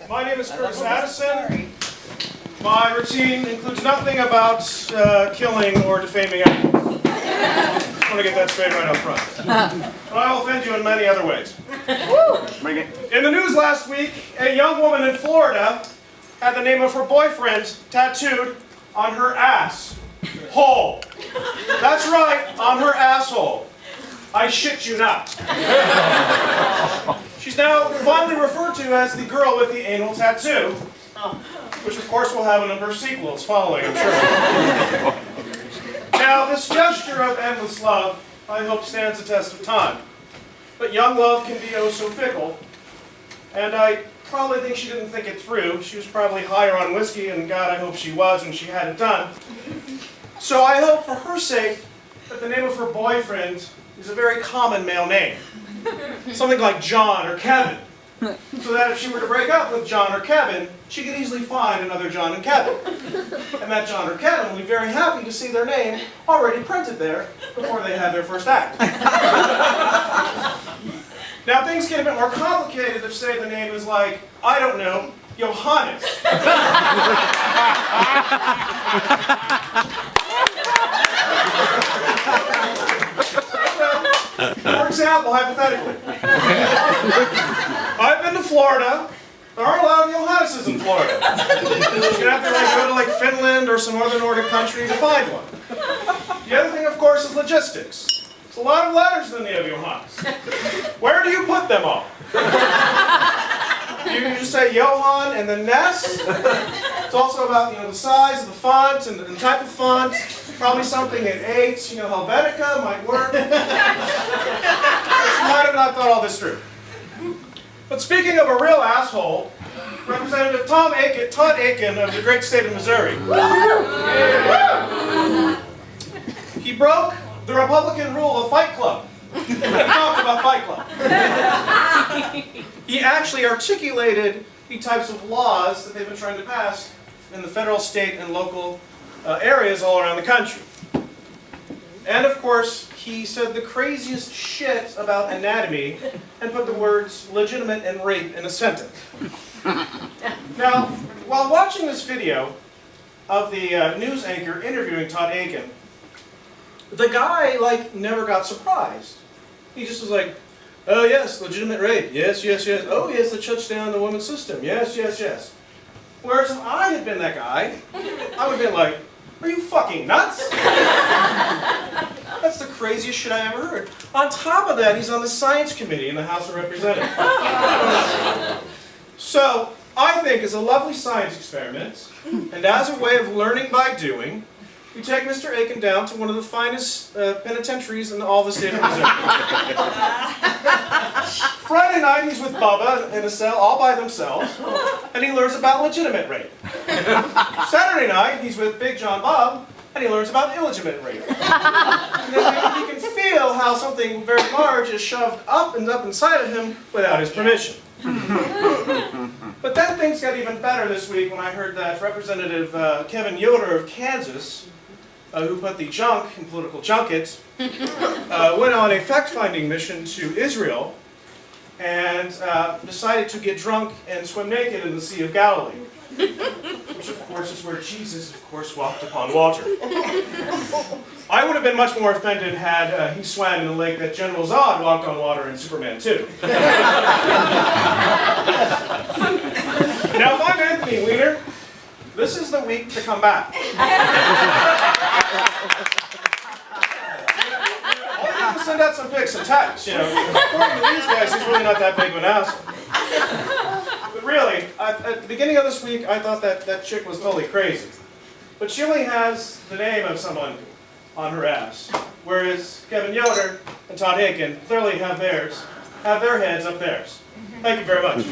My name is Kurtis Addison. My routine includes nothing about killing or defaming animals. I want to get that straight right up front. But I will offend you in many other ways. In the news last week, a young woman in Florida had the name of her boyfriend tattooed on her ass hole. That's right, on her asshole. I shit you not. She's now fondly referred to as the girl with the anal tattoo, which of course will have a number of sequels following, I'm sure. Now, this gesture of endless love, I hope, stands the test of time. But young love can be oh so fickle, and I probably think she didn't think it through. She was probably higher on whiskey, and God, I hope she was when she had it done. So I hope, for her sake, that the name of her boyfriend is a very common male name. Something like John or Kevin. So that if she were to break up with John or Kevin, she could easily find another John and Kevin. And that John or Kevin will be very happy to see their name already printed there before they have their first act. Now things get a bit more complicated if, say, the name is like, I don't know, Johannes. For example, hypothetically, I've been to Florida. There aren't a lot of Johanneses in Florida. You'd have to go to Finland or some other Nordic country to find one. The other thing, of course, is logistics. It's a lot of letters in the name of Johannes. Where do you put them all? You just say Johann and then Ness. It's also about the size of the font and the type of font. Probably something in 8, Helvetica might work. She might have not thought all this through. But speaking of a real asshole, Representative Todd Aiken of the great state of Missouri. He broke the Republican rule of Fight Club. He talked about Fight Club. He actually articulated the types of laws that they've been trying to pass in the federal, state, and local areas all around the country. And of course, he said the craziest shit about anatomy and put the words legitimate and rape in a sentence. Now, while watching this video of the news anchor interviewing Todd Aiken, the guy, never got surprised. He just was like, oh yes, legitimate rape, yes, yes, yes. Oh yes, that shuts down the women's system, yes, yes, yes. Whereas if I had been that guy, I would have been like, are you fucking nuts? That's the craziest shit I ever heard. On top of that, he's on the science committee in the House of Representatives. So, I think as a lovely science experiment, and as a way of learning by doing, we take Mr. Aiken down to one of the finest penitentiaries in all the state of Missouri. Friday night, he's with Bubba in a cell all by themselves, and he learns about legitimate rape. Saturday night, he's with Big John Bob, and he learns about illegitimate rape. And then he can feel how something very large is shoved up and up inside of him without his permission. But then things got even better this week when I heard that Representative Kevin Yoder of Kansas, who put the junk in political junkets, went on a fact-finding mission to Israel and decided to get drunk and swim naked in the Sea of Galilee, which of course is where Jesus, of course, walked upon water. I would have been much more offended had he swam in the lake that General Zod walked on water in Superman 2. Now, if I'm Anthony Weiner, this is the week to come back. All you have to send out some pics and texts, According to these guys, he's really not that big of an asshole. But really, at the beginning of this week, I thought that chick was totally crazy. But she only has the name of someone on her ass, whereas Kevin Yoder and Todd Aiken clearly have their heads up theirs. Thank you very much.